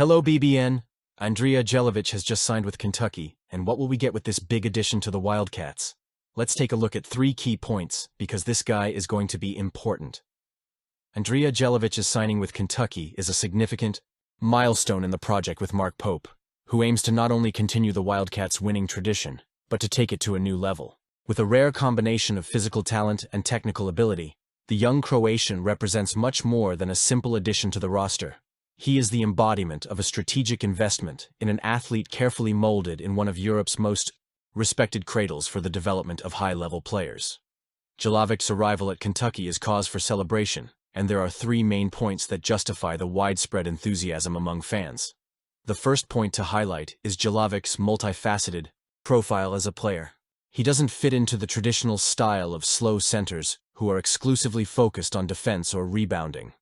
Hello BBN, Andrija Jelavic has just signed with Kentucky, and what will we get with this big addition to the Wildcats? Let's take a look at 3 key points, because this guy is going to be important. Andrija Jelavic's signing with Kentucky is a significant milestone in the project with Mark Pope, who aims to not only continue the Wildcats' winning tradition, but to take it to a new level. With a rare combination of physical talent and technical ability, the young Croatian represents much more than a simple addition to the roster. He is the embodiment of a strategic investment in an athlete carefully molded in one of Europe's most respected cradles for the development of high-level players. Jelavic's arrival at Kentucky is cause for celebration, and there are 3 main points that justify the widespread enthusiasm among fans. The first point to highlight is Jelavic's multifaceted profile as a player. He doesn't fit into the traditional style of slow centers who are exclusively focused on defense or rebounding.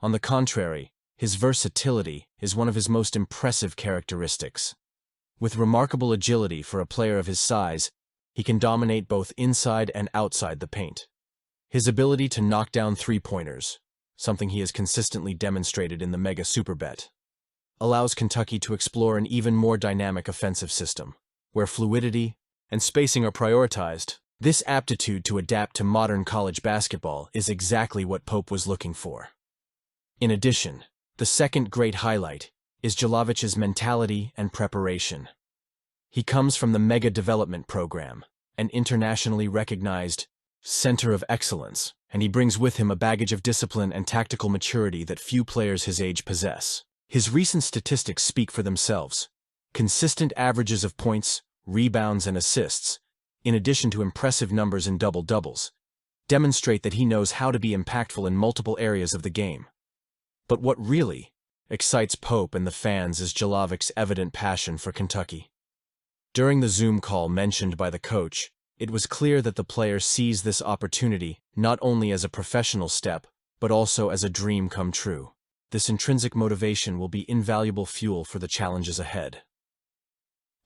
On the contrary, his versatility is one of his most impressive characteristics. With remarkable agility for a player of his size, he can dominate both inside and outside the paint. His ability to knock down three-pointers, something he has consistently demonstrated in the Mega Superbet, allows Kentucky to explore an even more dynamic offensive system, where fluidity and spacing are prioritized. This aptitude to adapt to modern college basketball is exactly what Pope was looking for. In addition, the second great highlight is Jelavic's mentality and preparation. He comes from the Mega Development Program, an internationally recognized center of excellence, and he brings with him a baggage of discipline and tactical maturity that few players his age possess. His recent statistics speak for themselves. Consistent averages of points, rebounds, and assists, in addition to impressive numbers in double-doubles, demonstrate that he knows how to be impactful in multiple areas of the game. But what really excites Pope and the fans is Jelavic's evident passion for Kentucky. During the Zoom call mentioned by the coach, it was clear that the player sees this opportunity not only as a professional step, but also as a dream come true. This intrinsic motivation will be invaluable fuel for the challenges ahead.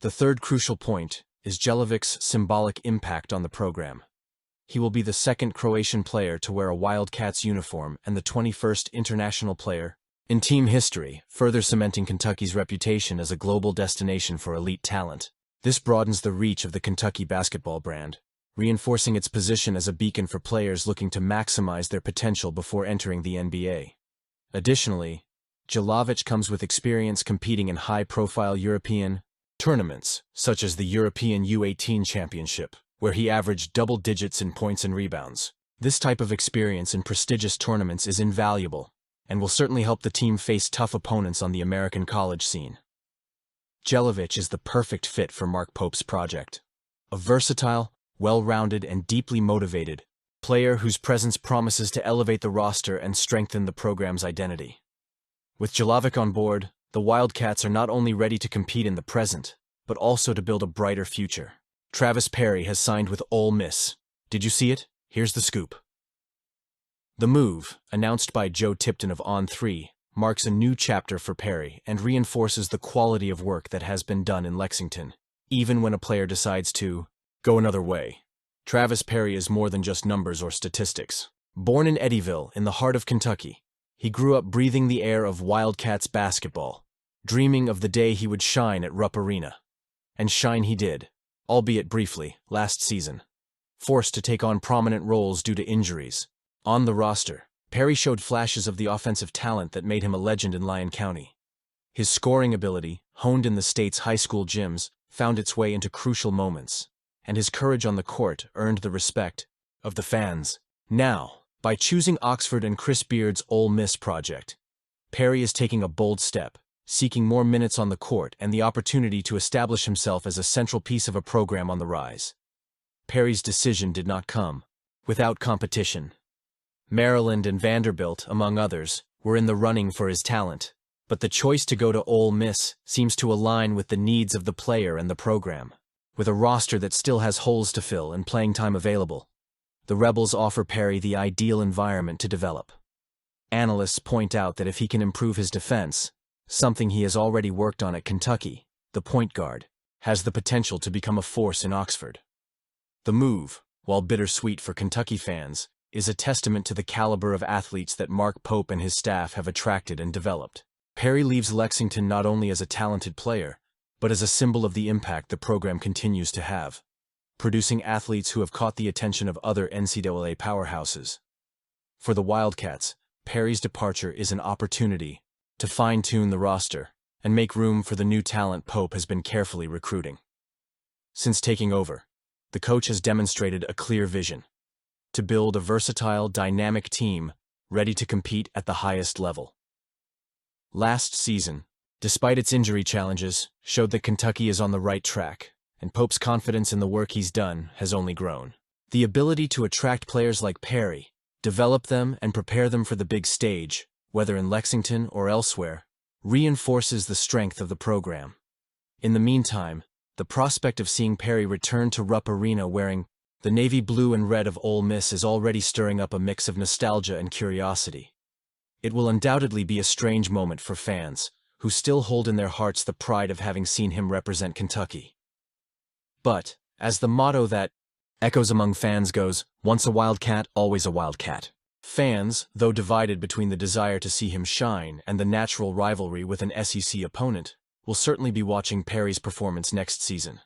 The third crucial point is Jelavic's symbolic impact on the program. He will be the second Croatian player to wear a Wildcats uniform and the 21st international player in team history, further cementing Kentucky's reputation as a global destination for elite talent. This broadens the reach of the Kentucky basketball brand, reinforcing its position as a beacon for players looking to maximize their potential before entering the NBA. Additionally, Jelavic comes with experience competing in high-profile European tournaments, such as the European U18 Championship, where he averaged double digits in points and rebounds. This type of experience in prestigious tournaments is invaluable, and will certainly help the team face tough opponents on the American college scene. Jelavic is the perfect fit for Mark Pope's project. A versatile, well-rounded, and deeply motivated player whose presence promises to elevate the roster and strengthen the program's identity. With Jelavic on board, the Wildcats are not only ready to compete in the present, but also to build a brighter future. Travis Perry has signed with Ole Miss. Did you see it? Here's the scoop. The move, announced by Joe Tipton of On3, marks a new chapter for Perry and reinforces the quality of work that has been done in Lexington, even when a player decides to go another way. Travis Perry is more than just numbers or statistics. Born in Eddyville, in the heart of Kentucky, he grew up breathing the air of Wildcats basketball, dreaming of the day he would shine at Rupp Arena. And shine he did, albeit briefly, last season. Forced to take on prominent roles due to injuries. On the roster, Perry showed flashes of the offensive talent that made him a legend in Lyon County. His scoring ability, honed in the state's high school gyms, found its way into crucial moments, and his courage on the court earned the respect of the fans. Now, by choosing Oxford and Chris Beard's Ole Miss project, Perry is taking a bold step, seeking more minutes on the court and the opportunity to establish himself as a central piece of a program on the rise. Perry's decision did not come without competition. Maryland and Vanderbilt, among others, were in the running for his talent, but the choice to go to Ole Miss seems to align with the needs of the player and the program. With a roster that still has holes to fill and playing time available, the Rebels offer Perry the ideal environment to develop. Analysts point out that if he can improve his defense, something he has already worked on at Kentucky, the point guard has the potential to become a force in Oxford. The move, while bittersweet for Kentucky fans, is a testament to the caliber of athletes that Mark Pope and his staff have attracted and developed. Perry leaves Lexington not only as a talented player, but as a symbol of the impact the program continues to have, producing athletes who have caught the attention of other NCAA powerhouses. For the Wildcats, Perry's departure is an opportunity to fine-tune the roster and make room for the new talent Pope has been carefully recruiting. Since taking over, the coach has demonstrated a clear vision to build a versatile, dynamic team ready to compete at the highest level. Last season, despite its injury challenges, showed that Kentucky is on the right track, and Pope's confidence in the work he's done has only grown. The ability to attract players like Perry, develop them and prepare them for the big stage, whether in Lexington or elsewhere, reinforces the strength of the program. In the meantime, the prospect of seeing Perry return to Rupp Arena wearing the navy blue and red of Ole Miss is already stirring up a mix of nostalgia and curiosity. It will undoubtedly be a strange moment for fans, who still hold in their hearts the pride of having seen him represent Kentucky. But, as the motto that echoes among fans goes, once a Wildcat, always a Wildcat. Fans, though divided between the desire to see him shine and the natural rivalry with an SEC opponent, will certainly be watching Perry's performance next season.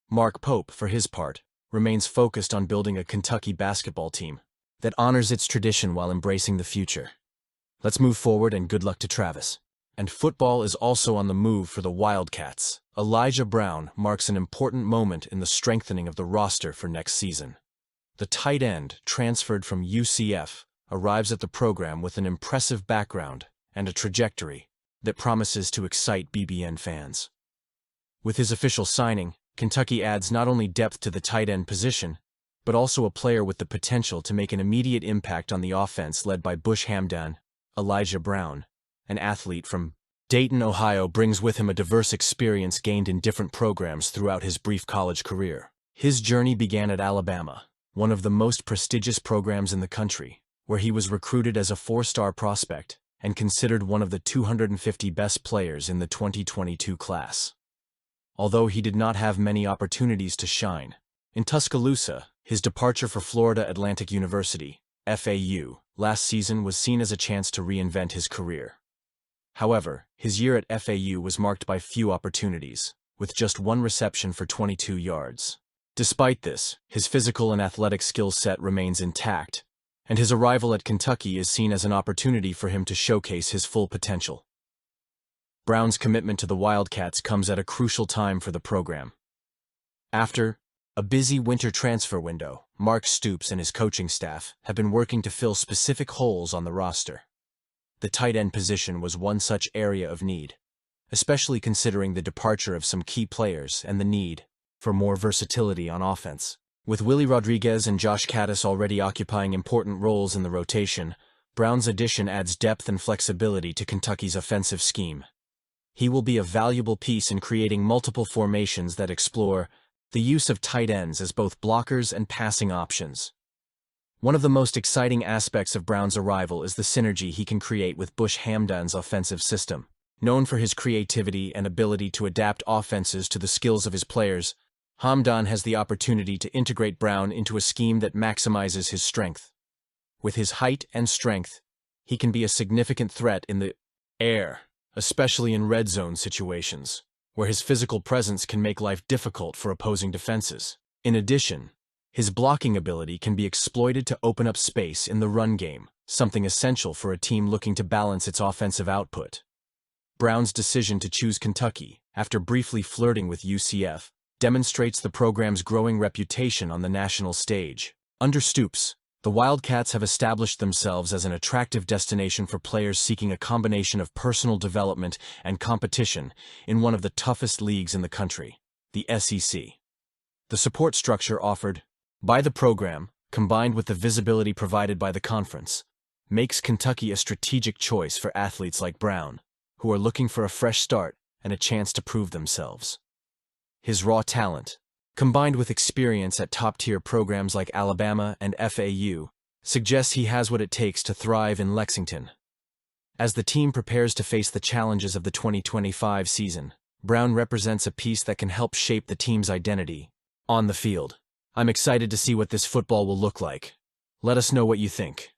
Mark Pope, for his part, remains focused on building a Kentucky basketball team that honors its tradition while embracing the future. Let's move forward and good luck to Travis. And football is also on the move for the Wildcats. Elijah Brown marks an important moment in the strengthening of the roster for next season. The tight end, transferred from UCF, arrives at the program with an impressive background and a trajectory that promises to excite BBN fans. With his official signing, Kentucky adds not only depth to the tight end position, but also a player with the potential to make an immediate impact on the offense led by Bush Hamdan. Elijah Brown, an athlete from Dayton, Ohio, brings with him a diverse experience gained in different programs throughout his brief college career. His journey began at Alabama, one of the most prestigious programs in the country, where he was recruited as a four-star prospect and considered one of the 250 best players in the 2022 class. Although he did not have many opportunities to shine, in Tuscaloosa, his departure for Florida Atlantic University, FAU, last season was seen as a chance to reinvent his career. However, his year at FAU was marked by few opportunities, with just one reception for 22 yards. Despite this, his physical and athletic skill set remains intact, and his arrival at Kentucky is seen as an opportunity for him to showcase his full potential. Brown's commitment to the Wildcats comes at a crucial time for the program. After a busy winter transfer window, Mark Stoops and his coaching staff have been working to fill specific holes on the roster. The tight end position was one such area of need, especially considering the departure of some key players and the need for more versatility on offense. With Willie Rodriguez and Josh Caddis already occupying important roles in the rotation, Brown's addition adds depth and flexibility to Kentucky's offensive scheme. He will be a valuable piece in creating multiple formations that explore the use of tight ends as both blockers and passing options. One of the most exciting aspects of Brown's arrival is the synergy he can create with Bush Hamdan's offensive system. Known for his creativity and ability to adapt offenses to the skills of his players, Hamdan has the opportunity to integrate Brown into a scheme that maximizes his strength. With his height and strength, he can be a significant threat in the air, especially in red zone situations, where his physical presence can make life difficult for opposing defenses. In addition, his blocking ability can be exploited to open up space in the run game, something essential for a team looking to balance its offensive output. Brown's decision to choose Kentucky, after briefly flirting with UCF, demonstrates the program's growing reputation on the national stage. Under Stoops, the Wildcats have established themselves as an attractive destination for players seeking a combination of personal development and competition in one of the toughest leagues in the country, the SEC. The support structure offered by the program, combined with the visibility provided by the conference, makes Kentucky a strategic choice for athletes like Brown, who are looking for a fresh start and a chance to prove themselves. His raw talent, combined with experience at top-tier programs like Alabama and FAU, suggests he has what it takes to thrive in Lexington. As the team prepares to face the challenges of the 2025 season, Brown represents a piece that can help shape the team's identity on the field. I'm excited to see what this football will look like. Let us know what you think.